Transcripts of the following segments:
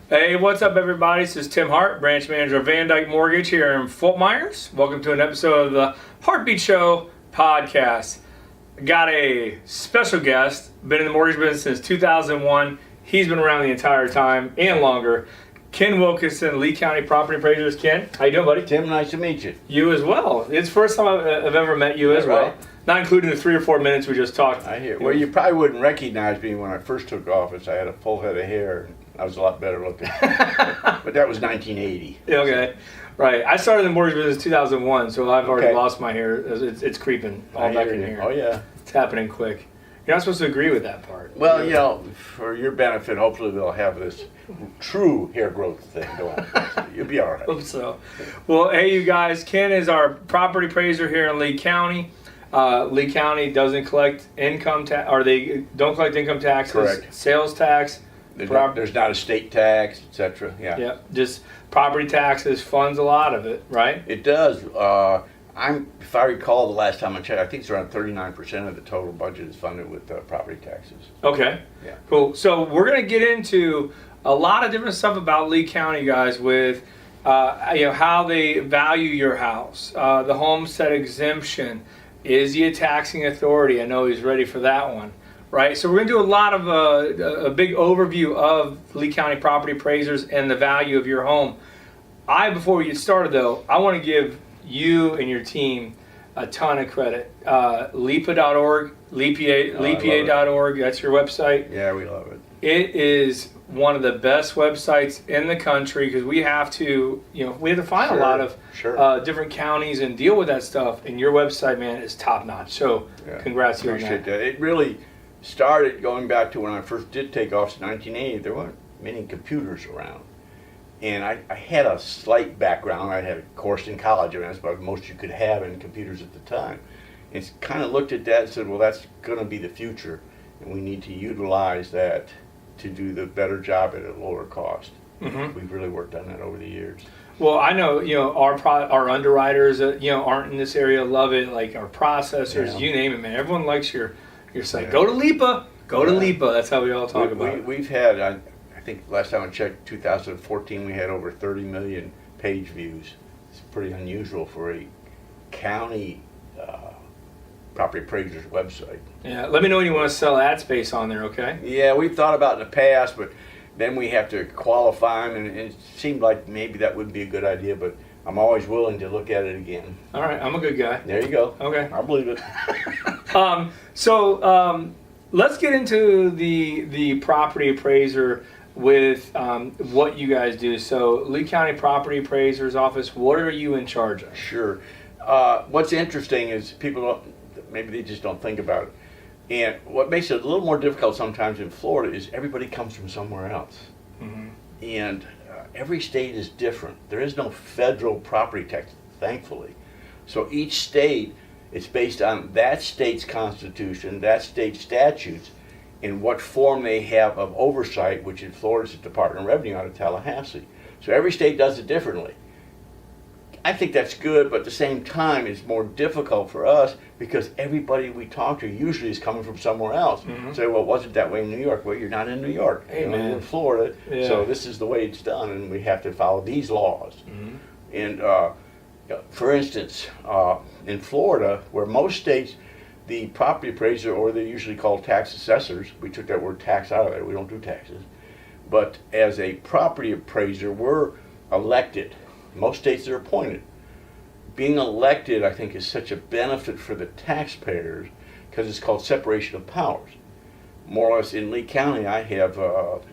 Hey, what's up, everybody? This is Tim Hart, branch manager of Van Dyke Mortgage here in Fort Myers. Welcome to an episode of the Heartbeat Show podcast. Got a special guest, been in the mortgage business since 2001. He's been around the entire time and longer. Ken Wilkinson, Lee County Property Appraisers. Ken, how you doing, buddy? Tim, nice to meet you. You as well. It's the first time I've ever met you as well. Right. Not including the 3 or 4 minutes we just talked. I hear. Well, you probably wouldn't recognize me when I first took office. I had a full head of hair. I was a lot better looking. But that was 1980. Okay. Right. I started in the mortgage business in 2001, so I've already Okay. lost my hair. It's creeping all back in here. Oh, yeah. It's happening quick. You're not supposed to agree with that part. Well, you know, for your benefit, hopefully they'll have this true hair growth thing going. You'll be all right. Hope so. Well, hey, you guys. Ken is our property appraiser here in Lee County. Lee County doesn't collect income tax, or they don't collect income taxes. Correct. Sales tax. There's not a state tax, etc. Yeah. Yeah. Just property taxes funds a lot of it, right? It does. If I recall the last time I checked, I think it's around 39% of the total budget is funded with property taxes. Okay. Yeah. Cool. So we're going to get into a lot of different stuff about Lee County, guys, with how they value your house, the Homestead Exemption. Is he a taxing authority? I know he's ready for that one, right? So we're going to do a lot of a big overview of Lee County property appraisers and the value of your home. Before we get started, though, I want to give you and your team a ton of credit. LEPA.org, LEPA.org, that's your website. Yeah, we love it. It is one of the best websites in the country because we have to find a lot of different counties and deal with that stuff. And your website, man, is top notch. So, congrats to you on that. Appreciate that. It really started going back to when I first did take office in 1980. There weren't many computers around, and I had a slight background. I had a course in college, and that's about most you could have in computers at the time. And kind of looked at that and said, well, that's going to be the future, and we need to utilize that to do the better job at a lower cost. Mm-hmm. We've really worked on that over the years. Well, I know our underwriters aren't in this area love it, like our processors, you name it, man. Everyone likes your site. Yeah. Go to LEPA. Go to LEPA. That's how we all talk about it. We've had, I think last time I checked, 2014, we had over 30 million page views. It's pretty unusual for a county property appraiser's website. Yeah, let me know when you want to sell ad space on there, okay? Yeah, we've thought about it in the past, but then we have to qualify them, and it seemed like maybe that would be a good idea, but I'm always willing to look at it again. All right, I'm a good guy. There you go. Okay. I believe it. Let's get into the property appraiser with what you guys do. So, Lee County Property Appraiser's Office, what are you in charge of? Sure. What's interesting is maybe they just don't think about it. And what makes it a little more difficult sometimes in Florida is everybody comes from somewhere else. Mm-hmm. And every state is different. There is no federal property tax, thankfully. So each state, it's based on that state's constitution, that state's statutes, and what form they have of oversight, which in Florida is the Department of Revenue out of Tallahassee. So every state does it differently. I think that's good, but at the same time, it's more difficult for us because everybody we talk to usually is coming from somewhere else. Mm-hmm. So, well, it wasn't that way in New York. Well, you're not in New York. Hey, you're in Florida. Yeah. So this is the way it's done, and we have to follow these laws. Mm-hmm. And for instance, in Florida, where most states, the property appraiser, or they're usually called tax assessors, we took that word tax out of there. We don't do taxes. But as a property appraiser, we're elected. Most states are appointed. Being elected, I think, is such a benefit for the taxpayers because it's called separation of powers. More or less in Lee County, I have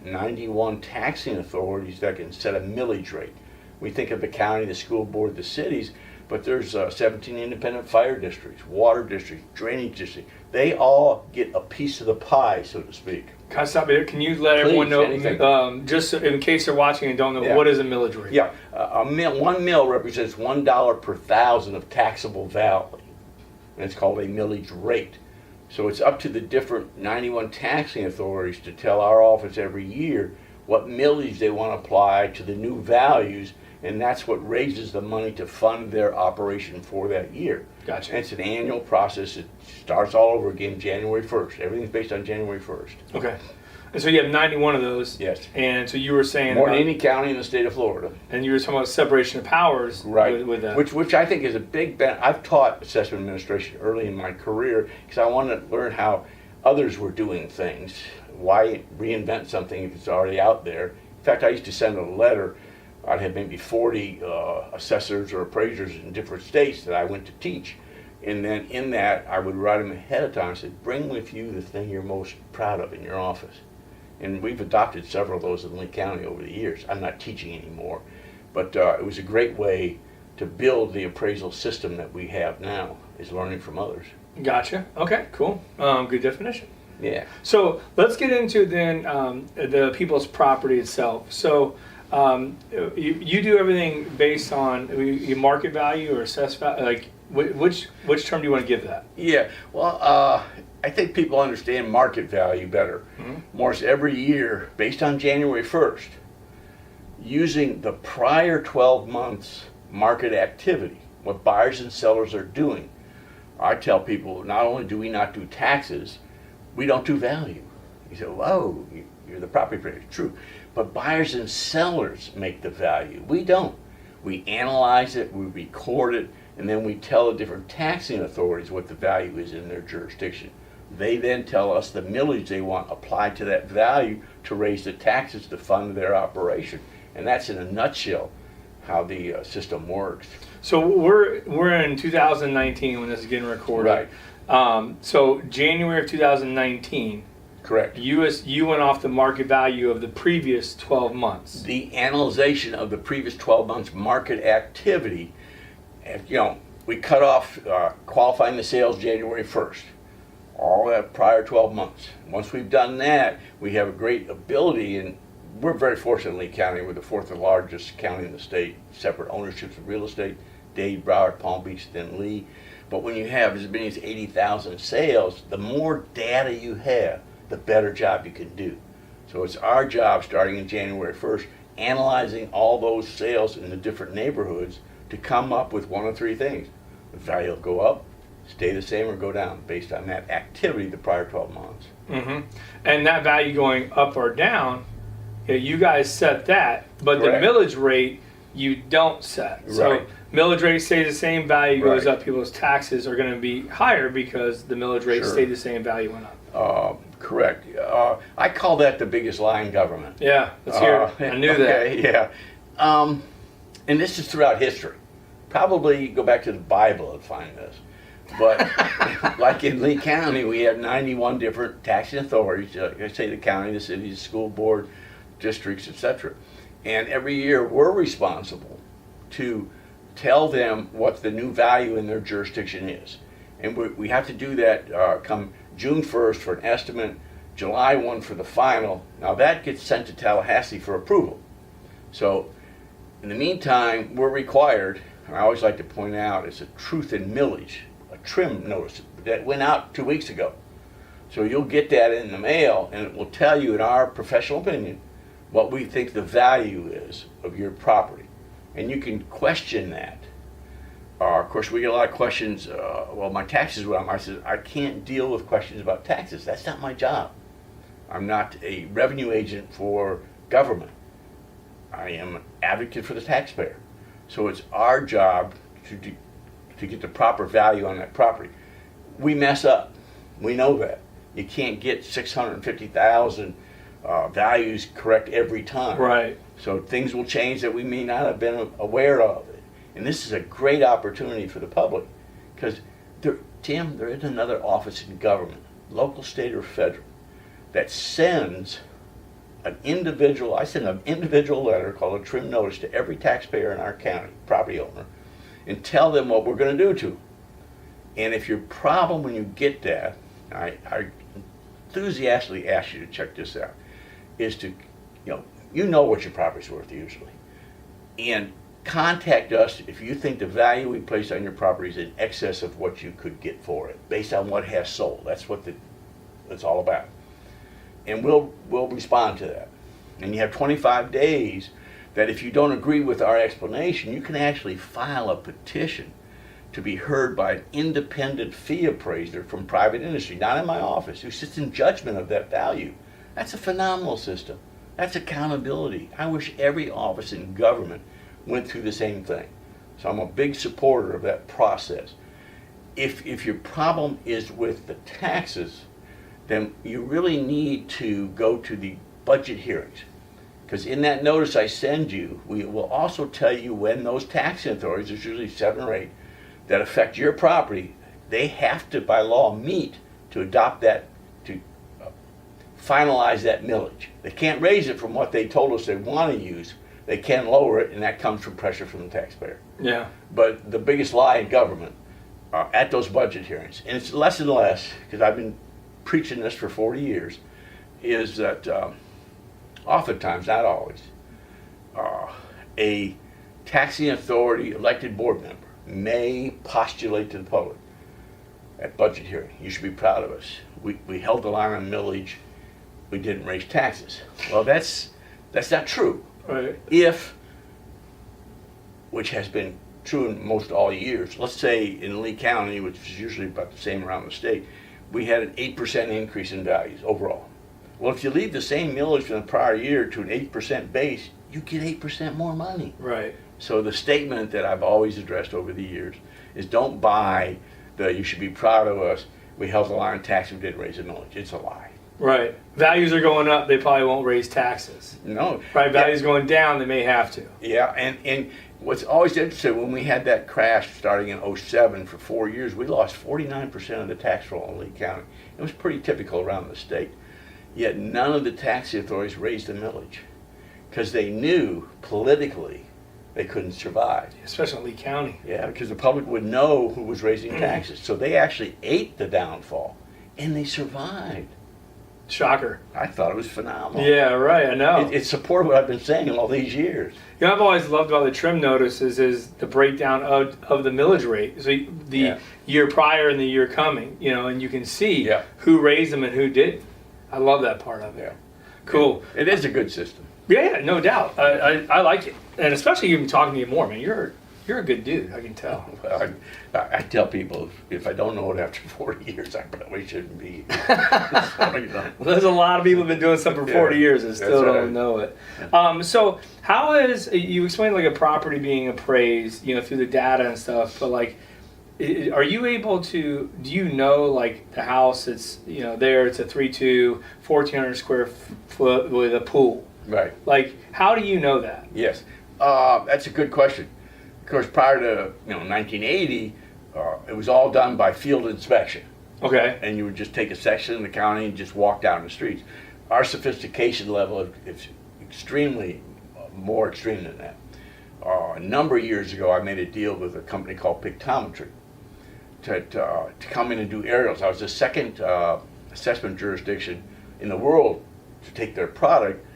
91 taxing authorities that can set a millage rate. We think of the county, the school board, the cities, but there's 17 independent fire districts, water districts, drainage districts. They all get a piece of the pie, so to speak. Can I stop there? Can you let everyone know, just in case they're watching and don't know, what is a millage rate? Yeah, one mill represents $1 per thousand of taxable value, and it's called a millage rate. So it's up to the different 91 taxing authorities to tell our office every year what millage they want to apply to the new values, and that's what raises the money to fund their operation for that year. Gotcha. And it's an annual process. It starts all over again January 1st. Everything's based on January 1st. Okay. And so you have 91 of those. Yes. And so you were saying More than any county in the state of Florida. And you were talking about separation of powers, right? With that, which I think is a big benefit. I've taught assessment administration early in my career because I wanted to learn how others were doing things. Why reinvent something if it's already out there? In fact, I used to send a letter. I'd have maybe 40 assessors or appraisers in different states that I went to teach. And then in that, I would write them ahead of time and say, bring with you the thing you're most proud of in your office. And we've adopted several of those in Lee County over the years. I'm not teaching anymore. But it was a great way to build the appraisal system that we have now, is learning from others. Gotcha. Okay, cool. Good definition. Yeah. So let's get into then the people's property itself. So you do everything based on your market value or assessed value, like which term do you want to give that? Yeah, well, I think people understand market value better. Morris, every year, based on January 1st, using the prior 12 months market activity, what buyers and sellers are doing, I tell people, not only do we not do taxes, we don't do value. You say, whoa, you're the property appraiser. True. But buyers and sellers make the value. We don't. We analyze it, we record it, and then we tell the different taxing authorities what the value is in their jurisdiction. They then tell us the millage they want applied to that value to raise the taxes to fund their operation. And that's in a nutshell how the system works. So we're in 2019 when this is getting recorded. Right. So January of 2019. Correct. You went off the market value of the previous 12 months. The analyzation of the previous 12 months market activity, we cut off qualifying the sales January 1st. All that prior 12 months. Once we've done that, we have a great ability, and we're very fortunate in Lee County. We're the fourth largest county in the state, separate ownerships of real estate, Dade, Broward, Palm Beach, then Lee. But when you have as many as 80,000 sales, the more data you have, the better job you can do. So it's our job, starting in January 1st, analyzing all those sales in the different neighborhoods to come up with one of three things. The value will go up, stay the same, or go down based on that activity the prior 12 months. And that value going up or down, you guys set that, but Correct. The millage rate you don't set. So Right. millage rate stays the same, value goes Right. up, people's taxes are going to be higher because the millage rate Sure. stayed the same, value went up. Correct. I call that the biggest lie in government. Yeah, let's hear it. I knew that. Okay, yeah. And this is throughout history. Probably go back to the Bible and find this. But like in Lee County, we have 91 different taxing authorities. I say the county, the city, the school board, districts, etc. And every year we're responsible to tell them what the new value in their jurisdiction is. And we have to do that come June 1st for an estimate, July 1 for the final. Now that gets sent to Tallahassee for approval. So in the meantime, we're required, I always like to point out, it's a truth in millage, a trim notice that went out 2 weeks ago. So you'll get that in the mail, and it will tell you, in our professional opinion, what we think the value is of your property. And you can question that. Of course, we get a lot of questions, well, my taxes went up. I said, I can't deal with questions about taxes. That's not my job. I'm not a revenue agent for government. I am an advocate for the taxpayer. So it's our job to get the proper value on that property. We mess up. We know that. You can't get 650,000 values correct every time. Right. So things will change that we may not have been aware of. And this is a great opportunity for the public because, Tim, there isn't another office in government, local, state, or federal, that sends an individual, I send an individual letter called a trim notice to every taxpayer in our county, property owner, and tell them what we're going to do to them. And if your problem when you get that, I enthusiastically ask you to check this out, is to, you know what your property's worth usually. And contact us if you think the value we place on your property is in excess of what you could get for it, based on what has sold. That's what it's all about. And we'll respond to that. And you have 25 days that if you don't agree with our explanation, you can actually file a petition to be heard by an independent fee appraiser from private industry, not in my office, who sits in judgment of that value. That's a phenomenal system. That's accountability. I wish every office in government went through the same thing. So I'm a big supporter of that process. If your problem is with the taxes, then you really need to go to the budget hearings. Because in that notice I send you, we will also tell you when those tax authorities, there's usually 7 or 8, that affect your property, they have to, by law, meet to adopt that, to finalize that millage. They can't raise it from what they told us they want to use. They can lower it, and that comes from pressure from the taxpayer. Yeah. But the biggest lie in government are at those budget hearings, and it's less and less, because I've been preaching this for 40 years, is that oftentimes, not always, a taxing authority elected board member may postulate to the public at budget hearing, you should be proud of us. We held the line on millage, we didn't raise taxes. Well, that's not true. Right. If, which has been true in most all years, let's say in Lee County, which is usually about the same around the state, we had an 8% increase in values overall. Well, if you leave the same millage from the prior year to an 8% base, you get 8% more money. Right. So the statement that I've always addressed over the years is don't buy the you should be proud of us, we held the line on tax, we didn't raise the millage. It's a lie. Right. Values are going up, they probably won't raise taxes. No. Right, values going down, they may have to. Yeah, and what's always interesting, when we had that crash starting in 07 for 4 years, we lost 49% of the tax roll in Lee County. It was pretty typical around the state. Yet none of the tax authorities raised the millage because they knew politically they couldn't survive. Especially in Lee County. Yeah, because the public would know who was raising taxes. So they actually ate the downfall, and they survived. Shocker. I thought it was phenomenal. Yeah, right, I know. It supported what I've been saying all these years. You know, I've always loved about the trim notices is the breakdown of the millage rate. So the year prior and the year coming, you know, and you can see who raised them and who didn't. I love that part of it. Yeah. Cool. It is a good system. Yeah, no doubt. I like it. And especially even talking to you more, man. You're a good dude, I can tell. Well, I tell people if I don't know it after 40 years, I probably shouldn't be. Well, there's a lot of people who've been doing something for 40 years and still don't know it. So how is, you explained like a property being appraised, you know, through the data and stuff, but like, are you able to, do you know like the house it's, you know, there, it's a 3.2, 1,400 square foot with a pool. Right. Like, how do you know that? Yes. That's a good question. Of course, prior to 1980, it was all done by field inspection. Okay. And you would just take a section of the county and just walk down the streets. Our sophistication level is extremely more extreme than that. A number of years ago, I made a deal with a company called Pictometry to come in and do aerials. I was the second assessment jurisdiction in the world to take their product,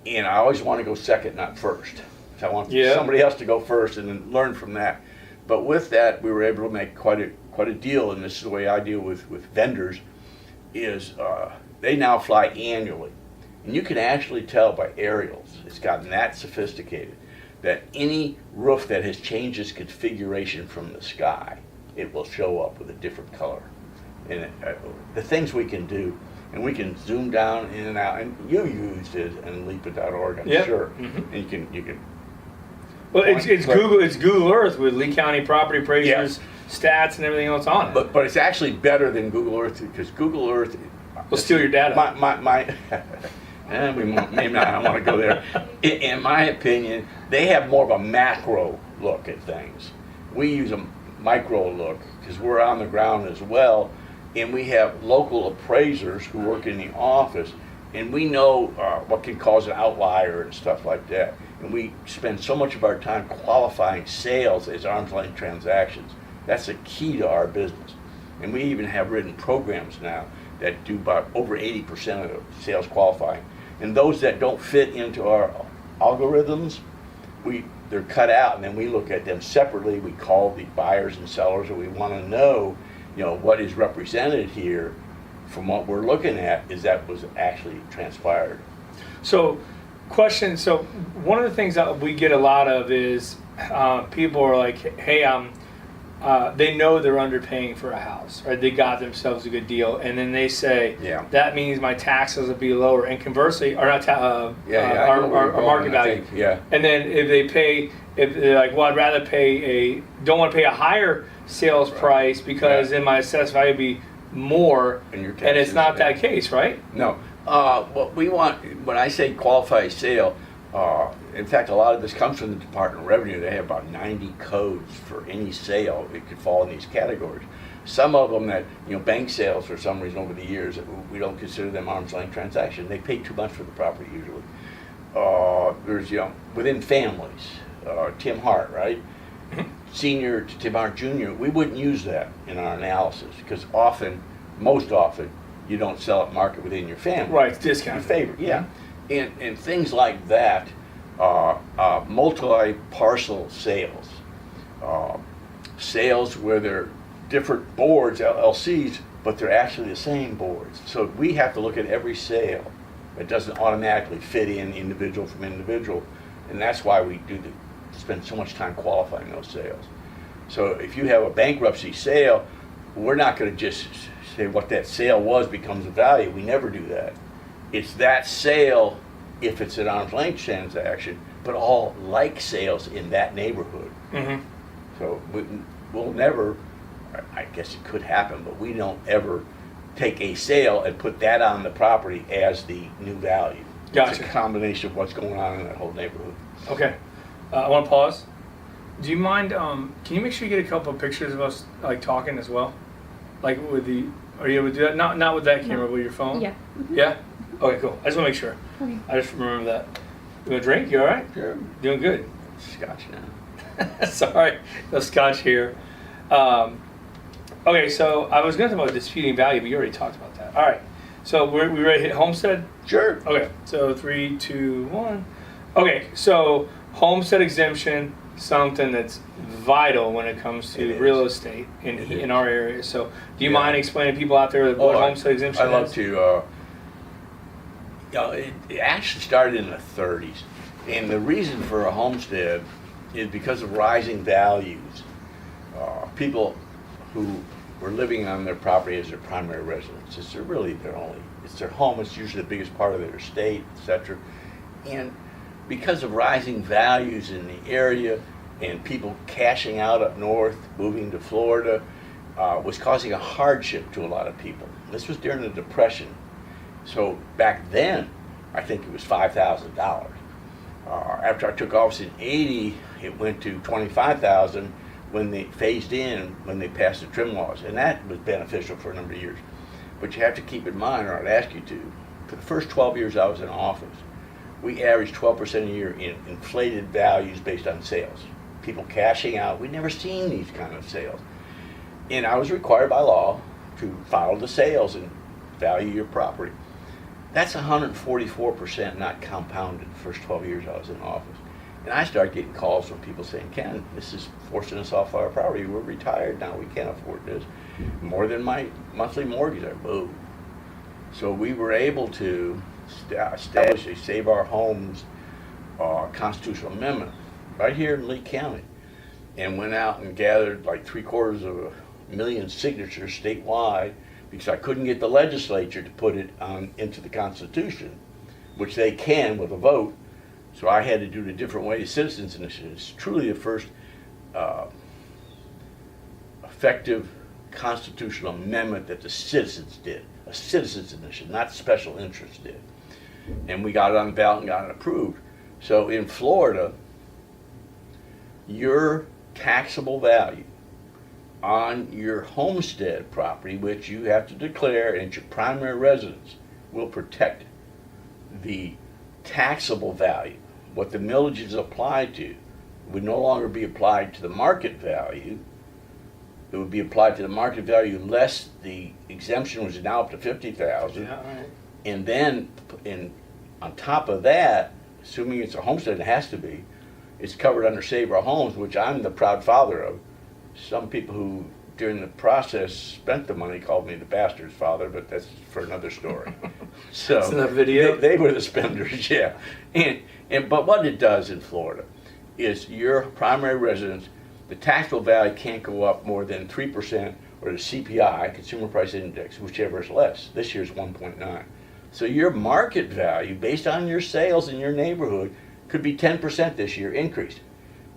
and I always want to go second, not first. So I want somebody else to go first and then learn from that. But with that, we were able to make quite a deal, and this is the way I deal with vendors, is they now fly annually. And you can actually tell by aerials, it's gotten that sophisticated, that any roof that has changed its configuration from the sky, it will show up with a different color. And the things we can do, and we can zoom down in and out, and you used it in leap.org, I'm sure. Mm-hmm. And you can. Well, it's Google Earth with Lee County property appraisers, stats, and everything else on it. But it's actually better than Google Earth, because Google Earth will steal your data. We maybe not. I don't want to go there. In my opinion, they have more of a macro look at things. We use a micro look because we're on the ground as well, and we have local appraisers who work in the office, and we know what can cause an outlier and stuff like that. And we spend so much of our time qualifying sales as arm's length transactions. That's a key to our business. And we even have written programs now that do about over 80% of the sales qualifying. And those that don't fit into our algorithms, they're cut out, and then we look at them separately. We call the buyers and sellers, and we want to know, what is represented here from what we're looking at is that was actually transpired. So, question. So, one of the things that we get a lot of is people are like, "Hey, they know they're underpaying for a house, right? They got themselves a good deal, and then they say, Yeah. that means my taxes will be lower, and conversely, or not, I know where you're our market going, I value. think, yeah. And then if they're like, well, I'd rather don't want to pay a higher sales price because then my assessed value would be more, And your and taxes, it's not yeah. that case, right? No. What we want, when I say qualified sale, in fact, a lot of this comes from the Department of Revenue. They have about 90 codes for any sale. It could fall in these categories. Some of them that, bank sales for some reason over the years, we don't consider them arm's length transactions. They pay too much for the property usually. There's, within families, Tim Hart, right? Senior to Tim Hart Jr., we wouldn't use that in our analysis because most often, you don't sell at market within your family. Right, it's discounted. Your favorite, yeah. And things like that, multi-parcel sales, sales where they're different boards, LLCs, but they're actually the same boards. So we have to look at every sale. It doesn't automatically fit in individual from individual, and that's why we spend so much time qualifying those sales. So if you have a bankruptcy sale, we're not going to just say what that sale was becomes a value. We never do that. It's that sale if it's an arm's length transaction, but all like sales in that neighborhood. Mm-hmm. So we'll never, I guess it could happen, but we don't ever take a sale and put that on the property as the new value. Gotcha. It's a combination of what's going on in that whole neighborhood. Okay. I want to pause. Do you mind, can you make sure you get a couple of pictures of us like talking as well? Like are you able to do that? Not with that camera, but with your phone? Yeah. Yeah? Okay, cool. I just want to make sure. Okay. I just remember that. You want a drink? You all right? Sure. Doing good. Scotch now. Sorry, no scotch here. Okay, so I was going to talk about disputing value, but you already talked about that. All right. So we ready to hit Homestead? Sure. Okay, so 3, 2, 1. Okay, so Homestead Exemption, something that's vital when it comes to real estate in our area. So do you mind explaining to people out there what Homestead Exemption is? I love to. It actually started in the 30s. And the reason for a homestead is because of rising values. People who were living on their property as their primary residence. It's their home. It's usually the biggest part of their estate, etc. And because of rising values in the area and people cashing out up north, moving to Florida, was causing a hardship to a lot of people. This was during the Depression. So back then, I think it was $5,000. After I took office in '80, it went to $25,000 when they phased in, when they passed the trim laws. And that was beneficial for a number of years. But you have to keep in mind, or I'd ask you to, for the first 12 years I was in office, we averaged 12% a year in inflated values based on sales. People cashing out. We'd never seen these kind of sales. And I was required by law to follow the sales and value your property. That's 144% not compounded the first 12 years I was in office. And I started getting calls from people saying, Ken, this is forcing us off our property. We're retired now. We can't afford this. More than my monthly mortgage. I moved. So we were able to establish a Save Our Homes constitutional amendment right here in Lee County, and went out and gathered like 750,000 signatures statewide because I couldn't get the legislature to put it into the Constitution, which they can with a vote. So I had to do it a different way. Citizens Initiative. It's truly the first effective constitutional amendment that the citizens did. A citizens initiative, not special interests did. And we got it on the ballot and got it approved. So in Florida, your taxable value on your homestead property, which you have to declare and it's your primary residence, will protect the taxable value. What the millage is applied to would no longer be applied to the market value. It would be applied to the market value less the exemption, which is now up to $50,000. Yeah, right. And then on top of that, assuming it's a homestead, it has to be, it's covered under Save Our Homes, which I'm the proud father of. Some people who, during the process, spent the money called me the bastard's father, but that's for another story. So That's in that video? They were the spenders, yeah. But what it does in Florida is your primary residence, the taxable value can't go up more than 3%, or the CPI, Consumer Price Index, whichever is less. This year's 1.9. So your market value, based on your sales in your neighborhood, could be 10% this year increased.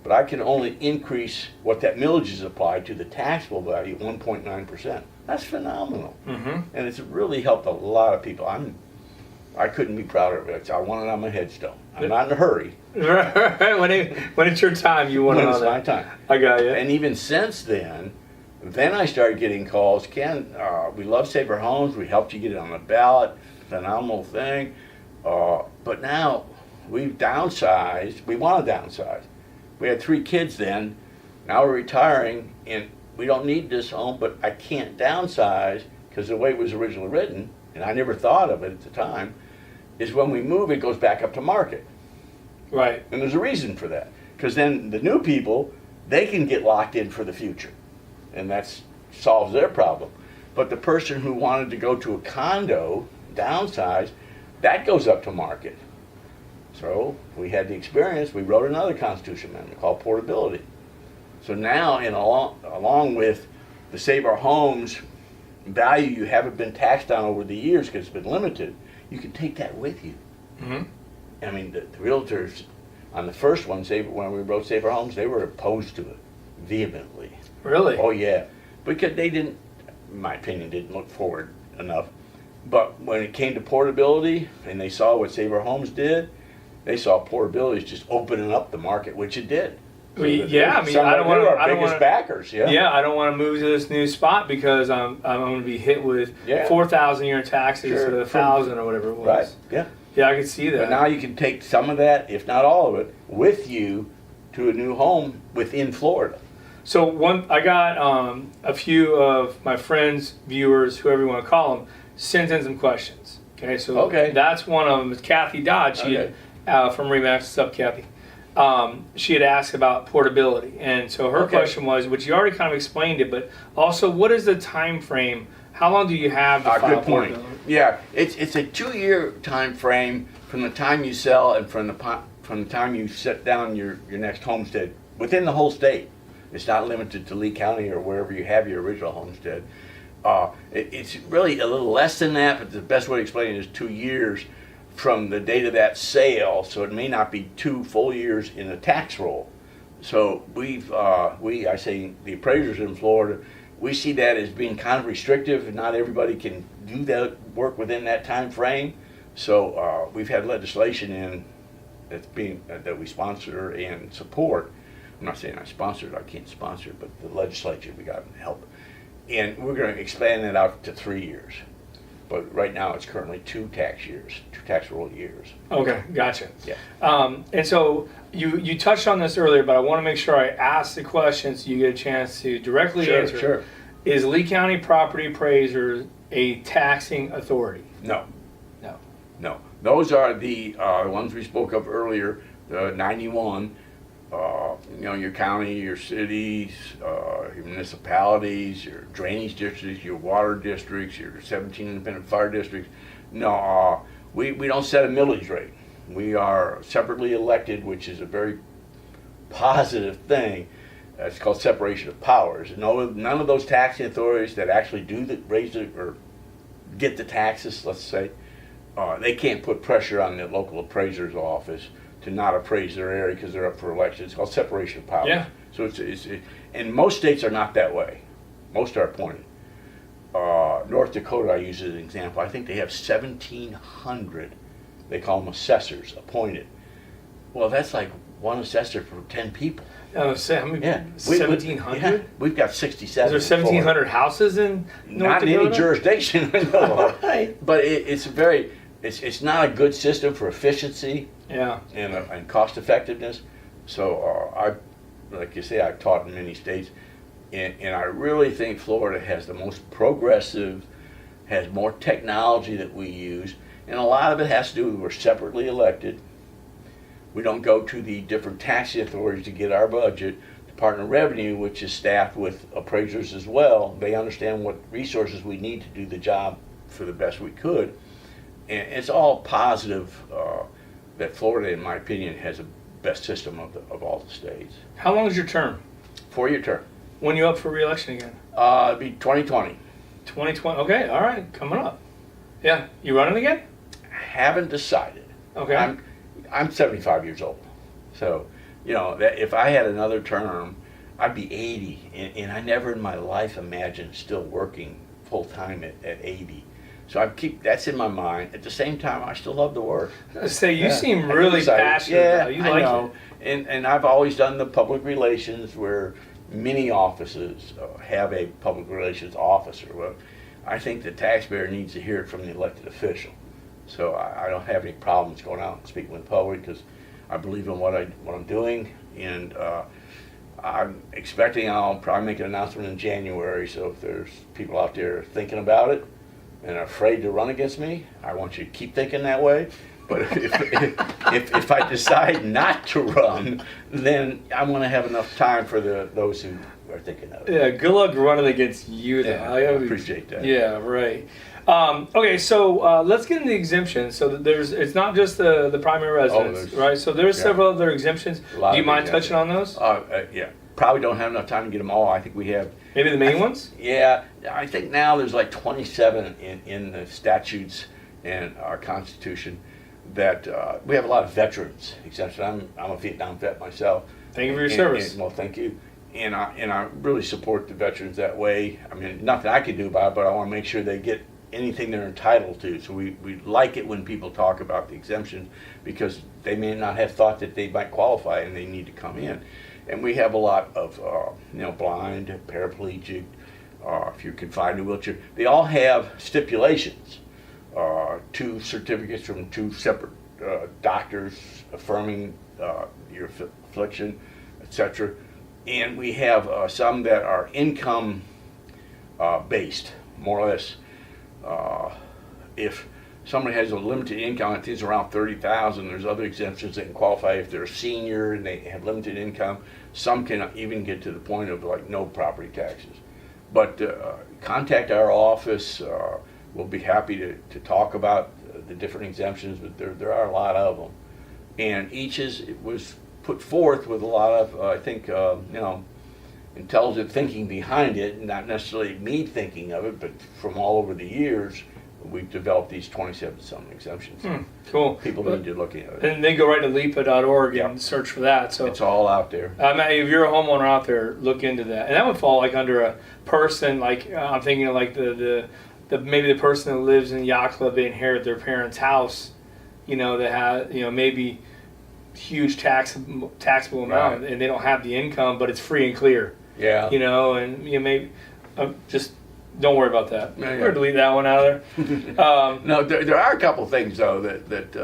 But I can only increase what that millage is applied to the taxable value, 1.9%. That's phenomenal. Mm-hmm. And it's really helped a lot of people. I couldn't be prouder of it. I want it on my headstone. I'm not in a hurry. when it's your time, you want it When on it's there. my time. I got you. And even since then I started getting calls. Ken, we love Save Our Homes. We helped you get it on the ballot. Phenomenal thing. But now we've downsized. We want to downsize. We had 3 kids then. Now we're retiring, and we don't need this home, but I can't downsize because the way it was originally written, and I never thought of it at the time, is when we move, it goes back up to market. Right. And there's a reason for that. Because then the new people, they can get locked in for the future. And that solves their problem. But the person who wanted to go to a condo, downsize, that goes up to market. So we had the experience, we wrote another Constitution amendment called portability. So now, along with the Save Our Homes value you haven't been taxed on over the years because it's been limited, you can take that with you. Mm-hmm. I mean, the realtors on the first one, when we wrote Save Our Homes, they were opposed to it vehemently. Really? Oh yeah, because they didn't, in my opinion, didn't look forward enough. But when it came to portability, and they saw what Save Our Homes did, they saw portability as just opening up the market, which it did. So I mean, I don't want to. Our biggest backers, yeah. Yeah, I don't want to move to this new spot because I'm going to be hit with 4,000 a year in taxes or 1,000 or whatever it was. Right. Yeah. Yeah, I can see that. But now you can take some of that, if not all of it, with you to a new home within Florida. So I got a few of my friends, viewers, whoever you want to call them, sent in some questions. Okay, so that's one of them. It's Kathy Dodd. She from Remax. What's up, Kathy? She had asked about portability, and so her question was, which you already kind of explained it, but also, what is the time frame? How long do you have to file good point. portability? Yeah, it's a 2-year time frame from the time you sell and from the time you set down your next homestead within the whole state. It's not limited to Lee County or wherever you have your original homestead. It's really a little less than that, but the best way to explain it is 2 years from the date of that sale, so it may not be 2 full years in the tax roll. So I say the appraisers in Florida, we see that as being kind of restrictive, and not everybody can do that work within that time frame. So we've had legislation in that we sponsor and support. I'm not saying I sponsored it, I can't sponsor it, but the legislature, we got help. And we're going to expand that out to 3 years. But right now it's currently 2 tax roll years. Okay, gotcha. Yeah. And so you touched on this earlier, but I want to make sure I ask the question so you get a chance to directly answer. Sure. Is Lee County Property Appraiser a taxing authority? No. No. Those are the ones we spoke of earlier, the 91. Your county, your cities, your municipalities, your drainage districts, your water districts, your 17 independent fire districts. No, we don't set a millage rate. We are separately elected, which is a very positive thing. It's called separation of powers. None of those taxing authorities that actually raise it or get the taxes, let's say, they can't put pressure on the local appraiser's office to not appraise their area because they're up for election. It's called separation of powers. Yeah. So and most states are not that way. Most are appointed. North Dakota, I use as an example. I think they have 1,700. They call them assessors appointed. Well, that's like one assessor for 10 people. How many? Yeah. 1,700? Yeah, we've got 67. Is there 1,700 houses in North Dakota? Not in any jurisdiction. But it's not a good system for efficiency. Yeah. And cost effectiveness. So like you say, I've taught in many states, and I really think Florida has the most progressive, has more technology that we use, and a lot of it has to do with we're separately elected. We don't go to the different taxing authorities to get our budget. Department of Revenue, which is staffed with appraisers as well, they understand what resources we need to do the job for the best we could. And it's all positive that Florida, in my opinion, has the best system of all the states. How long is your term? 4-year term. When you up for re-election again? It'll be 2020. 2020. Okay, all right, coming up. Yeah, you running again? Haven't decided. Okay. I'm 75 years old, so that if I had another term, I'd be 80, and I never in my life imagined still working full time at 80. So that's in my mind. At the same time, I still love the work. Say you seem really passionate. Yeah, you I like know. And I've always done the public relations where many offices have a public relations officer. Well, I think the taxpayer needs to hear it from the elected official. So I don't have any problems going out and speaking with the public because I believe in what I'm doing, and I'm expecting I'll probably make an announcement in January. So if there's people out there thinking about it and are afraid to run against me, I want you to keep thinking that way. But if I decide not to run, then I'm going to have enough time for those who are thinking of it. Yeah, good luck running against you, though. Yeah, I appreciate that. Yeah, right. Okay, so let's get into the exemptions. So it's not just the primary residence, right? So there's several other exemptions. Do you mind touching on those? Yeah. Probably don't have enough time to get them all. I think we have... Maybe the main ones? Yeah. I think now there's like 27 in the statutes and our Constitution that we have a lot of veterans exemption. I'm a Vietnam vet myself. Thank you for your service. Well, thank you. And I really support the veterans that way. I mean, nothing I can do about it, but I want to make sure they get anything they're entitled to. So we like it when people talk about the exemptions because they may not have thought that they might qualify and they need to come in. And we have a lot of blind, paraplegic, if you're confined to a wheelchair. They all have stipulations, 2 certificates from 2 separate doctors affirming your affliction, etc. And we have some that are income based, more or less. If somebody has a limited income, I think it's around $30,000. There's other exemptions that can qualify if they're a senior and they have limited income. Some can even get to the point of like no property taxes. But contact our office. We'll be happy to talk about the different exemptions, but there are a lot of them. And each was put forth with a lot of, I think, intelligent thinking behind it, not necessarily me thinking of it, but from all over the years, we've developed these 27-some exemptions. Cool. People need to look at it. And they go right to LIPA.org and search for that. So it's all out there. If you're a homeowner out there, look into that. And that would fall like under a person, like I'm thinking of like the maybe the person that lives in the yacht club, they inherit their parents' house, that has, maybe huge taxable amount, and they don't have the income, but it's free and clear. Yeah. And maybe just don't worry about that. Yeah. Or delete that one out of there. No, there are a couple things though that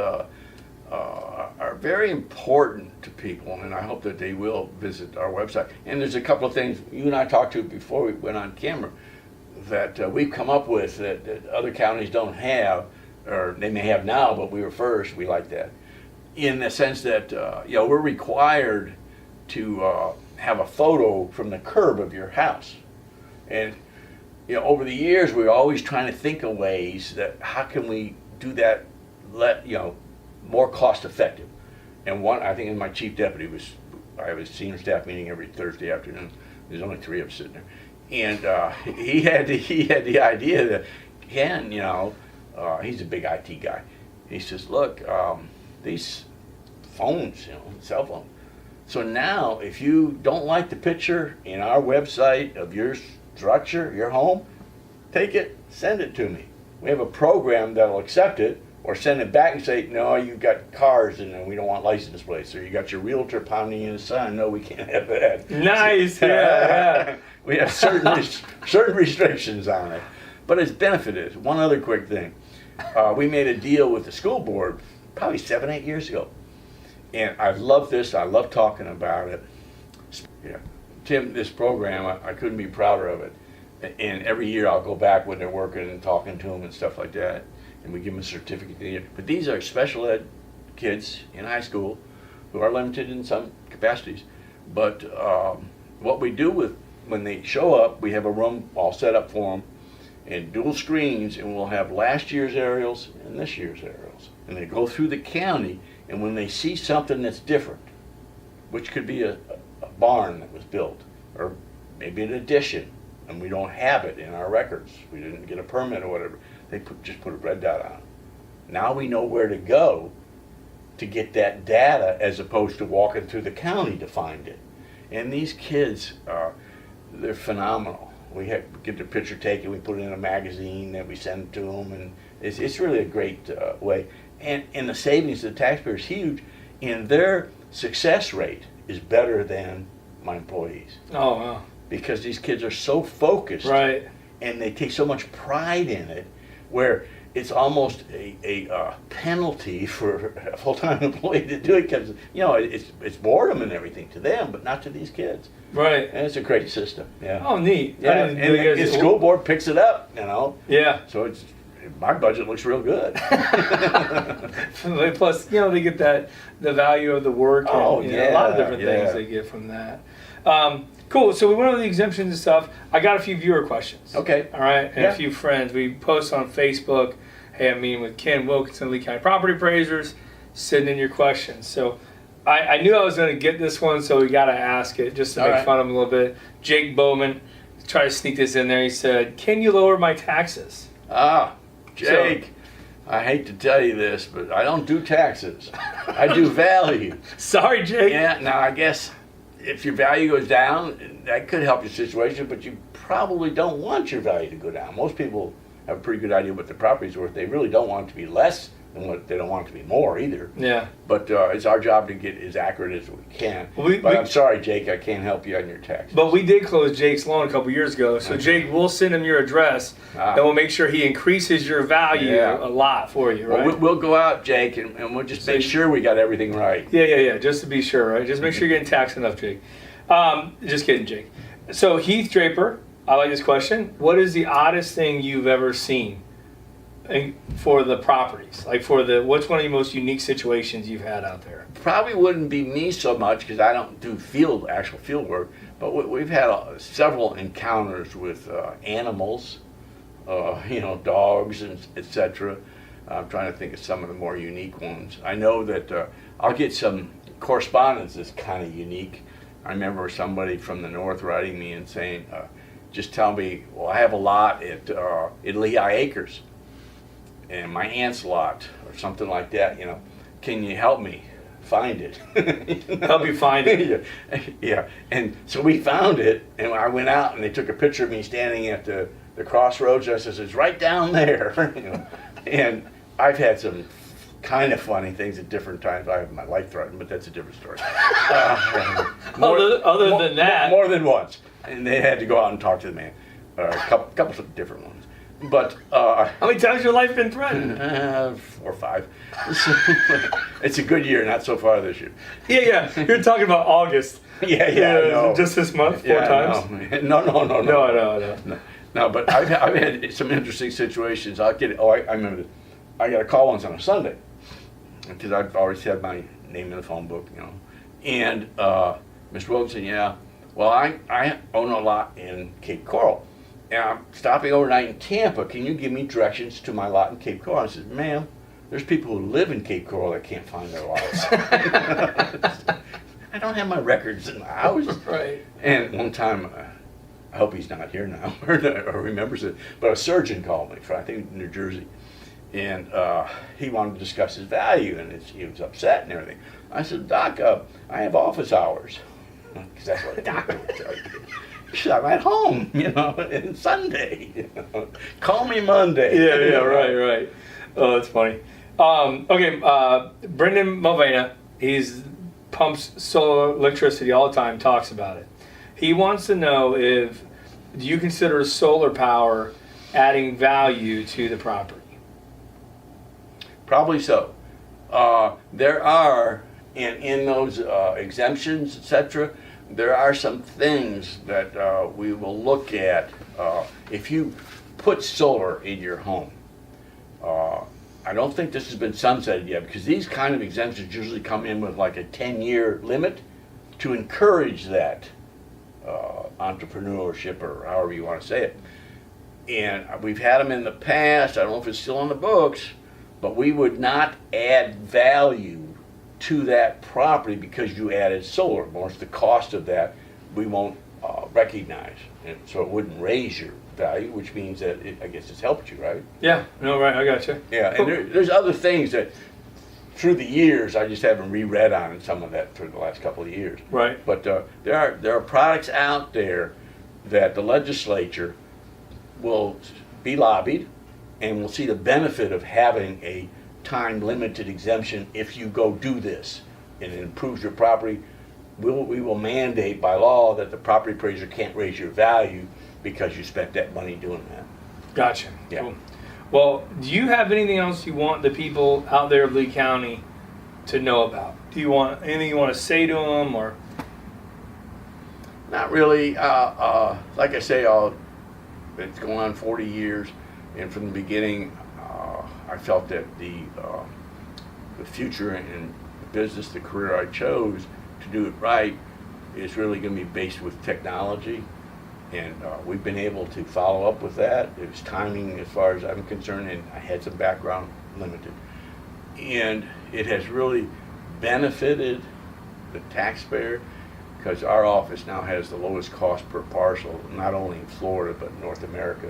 are very important to people, and I hope that they will visit our website. And there's a couple of things you and I talked to before we went on camera that we've come up with that other counties don't have, or they may have now, but we were first. We like that, in the sense that we're required to have a photo from the curb of your house, and over the years we're always trying to think of ways that how can we do that more cost effective. And one, I think, in my chief deputy I have a senior staff meeting every Thursday afternoon. There's only 3 of us sitting there, and he had the idea that Ken, he's a big IT guy. He says, look, these phones, cell phones. So now, if you don't like the picture in our website of your structure, your home, take it, send it to me. We have a program that'll accept it, or send it back and say, no, you've got cars and we don't want license plates, or you got your realtor pounding in the sun. No, we can't have that. Nice. Yeah. We have certain restrictions on it, but it's benefited. One other quick thing, we made a deal with the school board probably 7-8 years ago, and I love this. I love talking about it. Yeah, Tim, this program, I couldn't be prouder of it. And every year I'll go back when they're working and talking to them and stuff like that, and we give them a certificate. But these are special ed kids in high school who are limited in some capacities. But what we do when they show up, we have a room all set up for them and dual screens, and we'll have last year's aerials and this year's aerials. And they go through the county, and when they see something that's different, which could be a barn that was built, or maybe an addition, and we don't have it in our records. We didn't get a permit or whatever. They just put a red dot on it. Now we know where to go to get that data as opposed to walking through the county to find it. And these kids, they're phenomenal. We get their picture taken, we put it in a magazine, and we send it to them, and it's really a great way. And the savings to the taxpayer is huge, and their success rate is better than my employees. Oh, wow. Because these kids are so focused, right, and they take so much pride in it, where it's almost a penalty for a full-time employee to do it, because it's boredom and everything to them, but not to these kids. Right. And it's a great system. Yeah. Oh, neat. Yeah. And the school board picks it up. Yeah. So my budget looks real good. Plus, they get the value of the work. And, a lot of different things they get from that. Cool. So we went over the exemptions and stuff. I got a few viewer questions. Okay. All right. And a few friends. We post on Facebook, hey, I'm meeting with Ken Wilkinson, Lee County Property Appraisers. Send in your questions. So I knew I was going to get this one, so we got to ask it just to make fun of him a little bit. Jake Bowman, try to sneak this in there. He said, can you lower my taxes? Jake, I hate to tell you this, but I don't do taxes. I do value. Sorry, Jake. Yeah, now I guess if your value goes down, that could help your situation, but you probably don't want your value to go down. Most people have a pretty good idea what the property's worth. They really don't want it to be less than what they don't want it to be more either. Yeah. But it's our job to get as accurate as we can. But I'm sorry, Jake, I can't help you on your taxes. But we did close Jake's loan a couple years ago. So, Jake, we'll send him your address, and we'll make sure he increases your value a lot for you, right? Well, we'll go out, Jake, and we'll just make sure we got everything right. Yeah, just to be sure, right? Just make sure you're getting taxed enough, Jake. Just kidding, Jake. So, Heath Draper, I like this question. What is the oddest thing you've ever seen for the properties? Like what's one of the most unique situations you've had out there? Probably wouldn't be me so much because I don't do actual field work, but we've had several encounters with animals, dogs and etc. I'm trying to think of some of the more unique ones. I know that I'll get some correspondence that's kind of unique. I remember somebody from the north writing me and saying, just tell me, well, I have a lot at Lehigh Acres, and my aunt's lot, or something like that, can you help me find it? Help you find it? Yeah. And so we found it, and I went out, and they took a picture of me standing at the crossroads. I says, it's right down there. And I've had some kind of funny things at different times. I have my life threatened, but that's a different story. Other than that. More than once. And they had to go out and talk to the man. A couple of different ones. But how many times has your life been threatened? 4 or 5. It's a good year, not so far this year. Yeah. You're talking about August. Yeah. No. Just this month, 4 times. No. No, but I've had some interesting situations. I remember this. I got a call once on a Sunday because I've always had my name in the phone book, And Mr. Wilkinson, well, I own a lot in Cape Coral. And I'm stopping overnight in Tampa. Can you give me directions to my lot in Cape Coral? I said, ma'am, there's people who live in Cape Coral that can't find their lots. I don't have my records in the house. Right. And one time, I hope he's not here now or remembers it, but a surgeon called me from, I think, New Jersey. And he wanted to discuss his value, and he was upset and everything. I said, Doc, I have office hours. Because that's what a doctor would tell you. I'm at home, and Sunday. Call me Monday. Yeah, right. Oh, that's funny. Brendan Mulvaney, he's pumps solar electricity all the time, talks about it. He wants to know do you consider solar power adding value to the property? Probably so. There are, in those exemptions, etc., there are some things that we will look at. If you put solar in your home, I don't think this has been sunsetted yet, because these kind of exemptions usually come in with like a 10-year limit to encourage that entrepreneurship, or however you want to say it. And we've had them in the past. I don't know if it's still on the books, but we would not add value to that property because you added solar. Once the cost of that, we won't recognize, and so it wouldn't raise your value, which means that I guess it's helped you, right? Yeah, no, right, I got you. Yeah, and there's other things that through the years I just haven't reread on some of that for the last couple of years. Right. But there are products out there that the legislature will be lobbied and will see the benefit of having a time-limited exemption if you go do this and it improves your property. We will mandate by law that the property appraiser can't raise your value because you spent that money doing that. Gotcha. Yeah. Cool. Well, do you have anything else you want the people out there of Lee County to know about? Do you want anything you want to say to them, or? Not really. Like I say, it's going on 40 years, and from the beginning, I felt that the future in business, the career I chose to do it right, is really going to be based with technology, and we've been able to follow up with that. It was timing, as far as I'm concerned, and I had some background limited, and it has really benefited the taxpayer, because our office now has the lowest cost per parcel, not only in Florida but North America,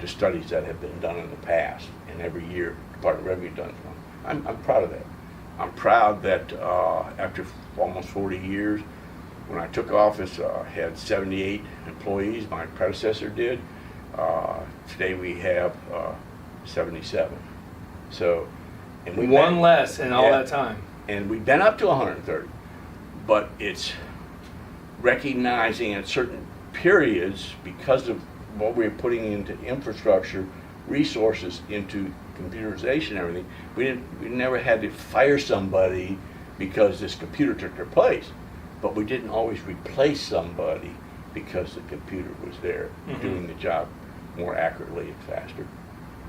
to studies that have been done in the past, and every year Department of Revenue does one. I'm proud of that. I'm proud that after almost 40 years, when I took office, I had 78 employees. My predecessor did. Today we have 77. So, and we One less in all that time. And we've been up to 130, but it's recognizing at certain periods, because of what we're putting into infrastructure, resources into computerization and everything, we never had to fire somebody because this computer took their place, but we didn't always replace somebody because the computer was there doing the job more accurately and faster.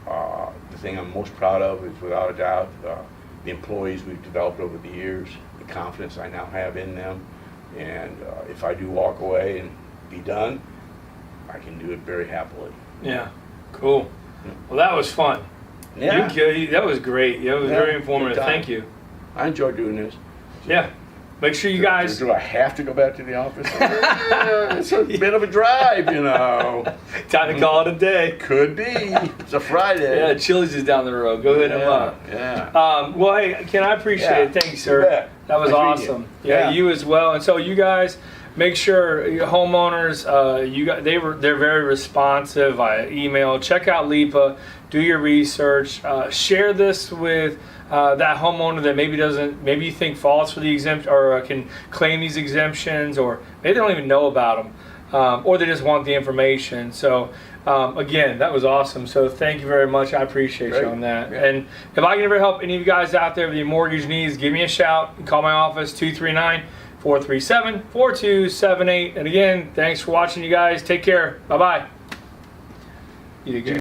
The thing I'm most proud of is, without a doubt, the employees we've developed over the years, the confidence I now have in them, and if I do walk away and be done, I can do it very happily. Yeah, cool. Well, that was fun. Yeah. That was great. That was very informative. good time. Thank you. I enjoy doing this. Yeah. Make sure you guys. Do I have to go back to the office? It's a bit of a drive, you know. Time to call it a day. Could be. It's a Friday. Yeah, Chili's is down the road. Go hit them up. Yeah. Well, hey, Ken, I appreciate it. Thank you, sir. You bet. That was Nice meeting awesome. you. Yeah, Yeah. you as well. And so you guys, make sure your homeowners, they're very responsive via email. Check out LIPA. Do your research. Share this with that homeowner that maybe you think falls for the exemption, or can claim these exemptions, or maybe they don't even know about them, or they just want the information. So again, that was awesome. So thank you very much. I appreciate you on that. Yeah. And if I can ever help any of you guys out there with your mortgage needs, give me a shout. Call my office, 239-437-4278. And again, thanks for watching, you guys. Take care. Bye-bye. You did good.